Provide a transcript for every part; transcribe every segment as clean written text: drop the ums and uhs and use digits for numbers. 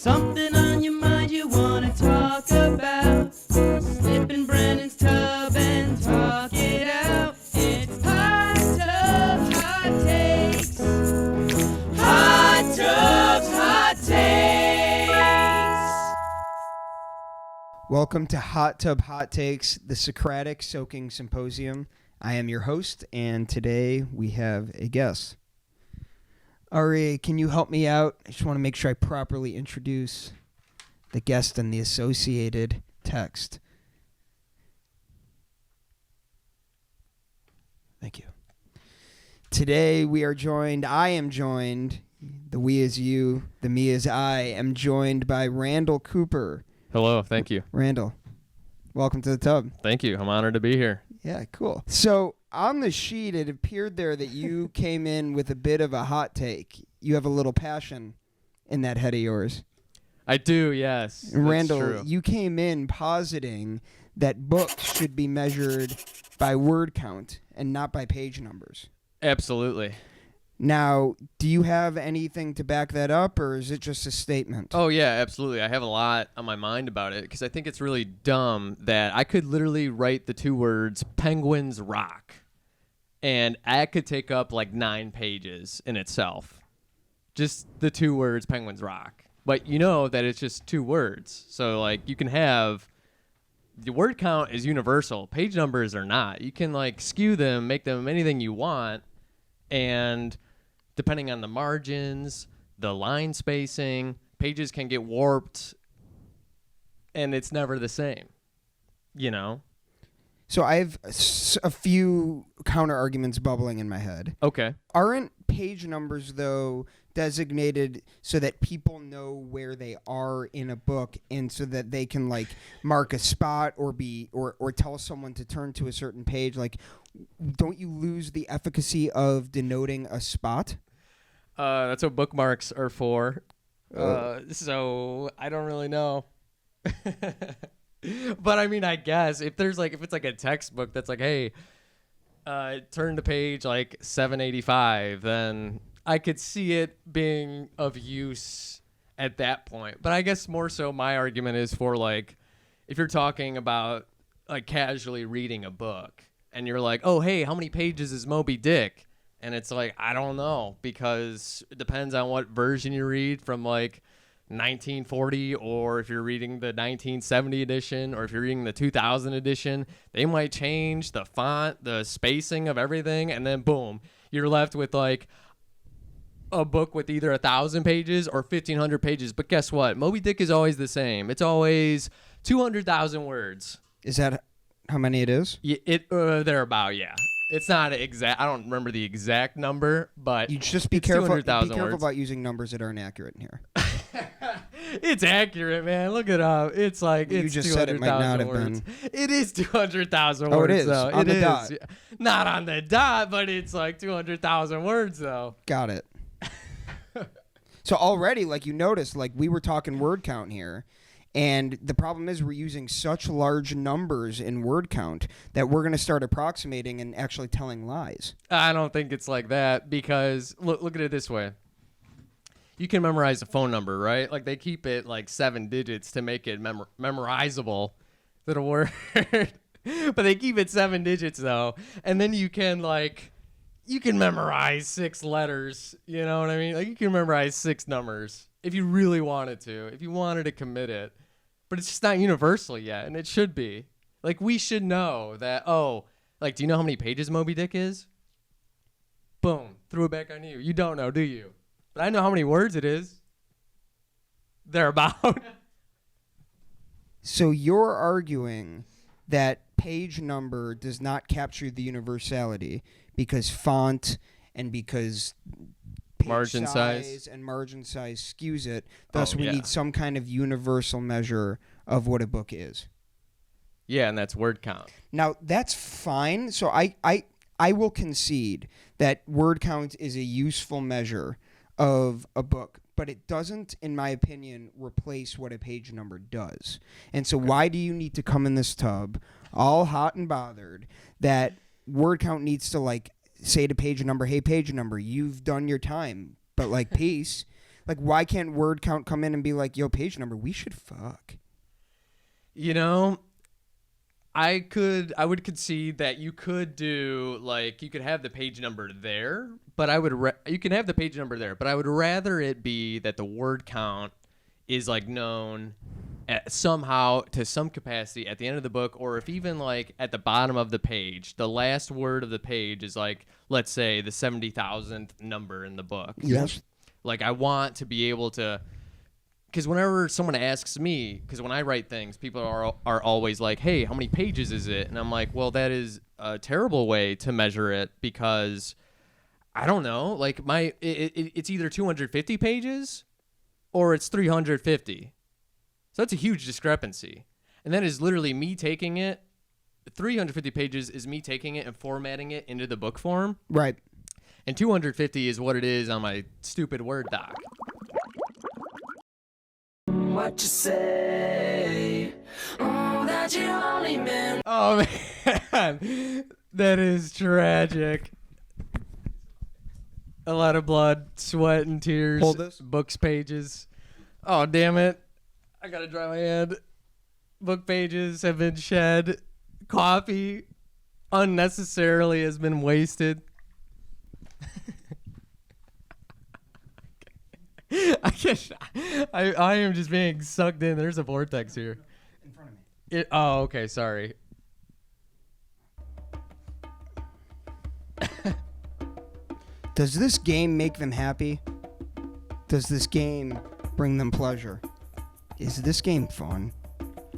Something on your mind you wanna talk about. Slip in Brandon's tub and talk it out. It's Hot Tubs, Hot Takes. Hot Tubs, Hot Takes. Welcome to Hot Tub Hot Takes, the Socratic Soaking Symposium. I am your host, and today we have a guest. Ari, can you help me out? I just want to make sure I properly introduce the guest and the associated text. Thank you. Today I am joined, the we is you, the me is I, am joined by Randall Cooper. Hello, thank you. Randall, welcome to the tub. Thank you. I'm honored to be here. Yeah, cool. So on the sheet, it appeared there that you came in with a bit of a hot take. You have a little passion in that head of yours. I do, yes. And Randall, true. you came in positing that books should be measured by word count and not by page numbers. Absolutely. Now, do you have anything to back that up, or is it just a statement? Oh, yeah, absolutely. I have a lot on my mind about it because I think it's really dumb that I could literally write the two words, penguins rock, and that could take up like 9 pages in itself. Just the two words, penguins rock. But you know that it's just 2 words. So, like, you can have... The word count is universal. Page numbers are not. You can, like, skew them, make them anything you want, and... depending on the margins, the line spacing, pages can get warped, and it's never the same, you know? So I have a few counter arguments bubbling in my head. Okay. Aren't page numbers, though, designated so that people know where they are in a book and so that they can, like, mark a spot or tell someone to turn to a certain page? Like, don't you lose the efficacy of denoting a spot? That's what bookmarks are for. So I don't really know. But I mean, I guess if it's like a textbook that's like, hey, turn to page like 785, then I could see it being of use at that point. But I guess more so my argument is for, like, if you're talking about like casually reading a book and you're like, oh, hey, how many pages is Moby Dick? And it's like, I don't know, because it depends on what version you read from, like, 1940, or if you're reading the 1970 edition, or if you're reading the 2000 edition. They might change the font, the spacing of everything, and then boom, you're left with, like, a book with either 1,000 pages or 1,500 pages. But guess what? Moby Dick is always the same. It's always 200,000 words. Is that how many it is? Yeah, they're about, yeah. It's not exact. I don't remember the exact number, but You just be careful. Be careful words. about using numbers that aren't accurate in here. It's accurate, man. Look it up. It's like You it's just said it might not have words. been. It is 200,000 Oh, words. it is though. on It the is. dot. Yeah. Not on the dot, but it's like 200,000 words, though. Got it. So already, like, you noticed, like, we were talking word count here. And the problem is we're using such large numbers in word count that we're going to start approximating and actually telling lies. I don't think it's like that because look at it this way. You can memorize a phone number, right? Like, they keep it like 7 digits to make it memorizable, little word. But they keep it 7 digits, though. And then you can memorize 6 letters. You know what I mean? Like, you can memorize 6 numbers if you really wanted to, if you wanted to commit it. But it's just not universal yet, and it should be. Like, we should know that, do you know how many pages Moby Dick is? Boom. Threw it back on you. You don't know, do you? But I know how many words it is. They're about. So you're arguing that page number does not capture the universality because font and because page margin size and margin size skews it. Thus, we yeah. need some kind of universal measure of what a book is. Yeah, and that's word count. Now, that's fine. So I will concede that word count is a useful measure of a book, but it doesn't, in my opinion, replace what a page number does. And so why do you need to come in this tub all hot and bothered that word count needs to, like, say to page number, hey, page number, you've done your time, but, like, peace. Like, why can't word count come in and be like, yo, page number, we should fuck? You know, I would concede that you could do, like, you could have the page number there, but you can have the page number there, but I would rather it be that the word count is, like, known somehow to some capacity at the end of the book, or if even, like, at the bottom of the page, the last word of the page is, like, let's say the 70,000th number in the book. Yes. Like, I want to be able to, because whenever someone asks me, because when I write things, people are always like, hey, how many pages is it? And I'm like, well, that is a terrible way to measure it, because I don't know. Like, it's either 250 pages or it's 350. So that's a huge discrepancy. And that is literally me taking it. 350 pages is me taking it and formatting it into the book form. Right. And 250 is what it is on my stupid Word doc. What you say? Oh, that you only meant. Oh, man. That is tragic. A lot of blood, sweat, and tears. Hold this. Books pages. Oh, damn it. I gotta dry my hand. Book pages have been shed. Coffee unnecessarily has been wasted. I am just being sucked in. There's a vortex here. In front of me. Oh, okay. Sorry. Does this game make them happy? Does this game bring them pleasure? Is this game fun?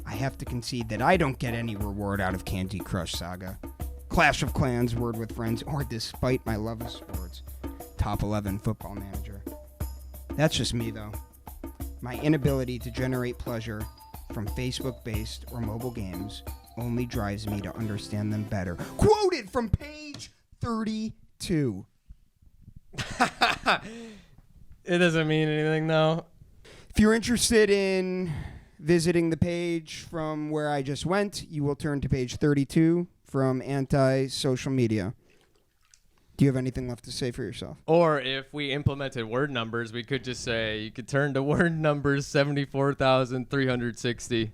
I have to concede that I don't get any reward out of Candy Crush Saga, Clash of Clans, Word with Friends, or despite my love of sports, Top 11 Football Manager. That's just me, though. My inability to generate pleasure from Facebook-based or mobile games only drives me to understand them better. Quoted from page 32. It doesn't mean anything, though. If you're interested in visiting the page from where I just went, you will turn to page 32 from anti-social media. Do you have anything left to say for yourself? Or if we implemented word numbers, we could just say you could turn to word numbers 74,360.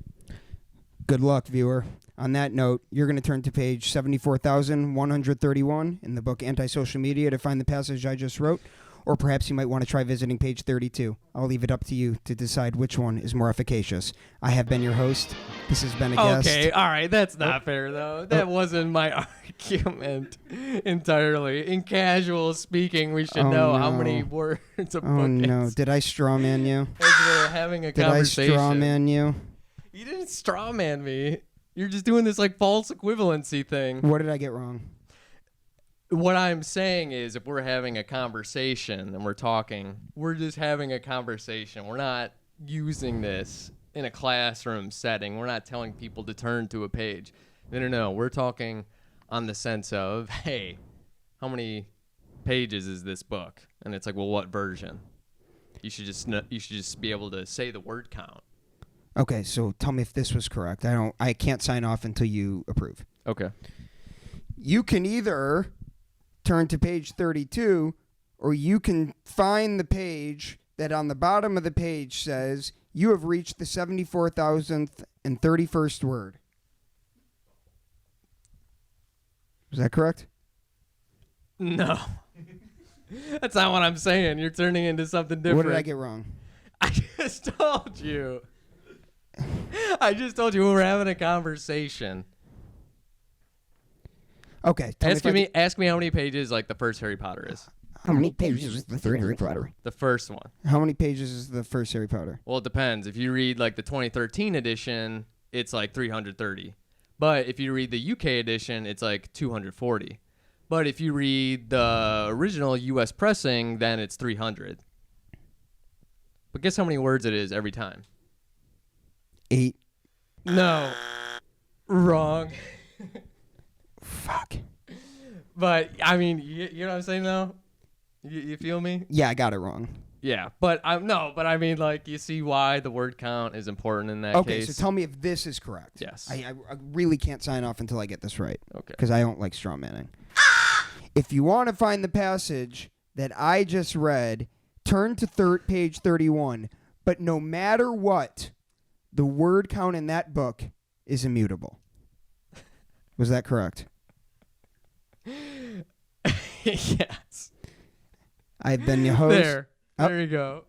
Good luck, viewer. On that note, you're going to turn to page 74,131 in the book Anti-Social Media to find the passage I just wrote. Or perhaps you might want to try visiting page 32. I'll leave it up to you to decide which one is more efficacious. I have been your host. This has been a guest. Okay, all right, that's not fair, though. That wasn't my argument entirely. In casual speaking, we should know how many words a book no. is. Did I strawman you? As we're having a Did conversation. I strawman you? You didn't strawman me. You're just doing this like false equivalency thing. What did I get wrong? What I'm saying is, if we're having a conversation and we're talking, we're just having a conversation. We're not using this in a classroom setting. We're not telling people to turn to a page. No. We're talking on the sense of, hey, how many pages is this book? And it's like, well, what version? You should just be able to say the word count. Okay, so tell me if this was correct. I can't sign off until you approve. Okay. You can either turn to page 32, or you can find the page that on the bottom of the page says, you have reached the 74,031st word. Is that correct? No. That's not what I'm saying. You're turning into something different. What did I get wrong? I just told you. I just told you we were having a conversation. Okay. Ask me how many pages like the first Harry Potter is. How many pages is the third Harry Potter? The first one. How many pages is the first Harry Potter? Well, it depends. If you read like the 2013 edition, it's like 330. But if you read the UK edition, it's like 240. But if you read the original US pressing, then it's 300. But guess how many words it is every time? 8. No. Wrong. Fuck. But, I mean, you know what I'm saying, though? You feel me? Yeah, I got it wrong. Yeah, but I mean, like, you see why the word count is important in that case. Okay, so tell me if this is correct. Yes. I really can't sign off until I get this right. Okay. Because I don't like straw manning. If you want to find the passage that I just read, Turn to page 31. But no matter what, the word count in that book is immutable. Was that correct? Yes. I've been your host. There. Oh. There you go.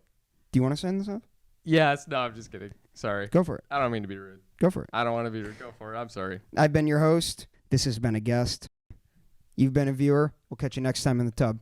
Do you want to send this up? Yes. No, I'm just kidding. Sorry. Go for it. I don't mean to be rude. Go for it. I don't want to be rude. Go for it. I'm sorry. I've been your host. This has been a guest. You've been a viewer. We'll catch you next time in the tub.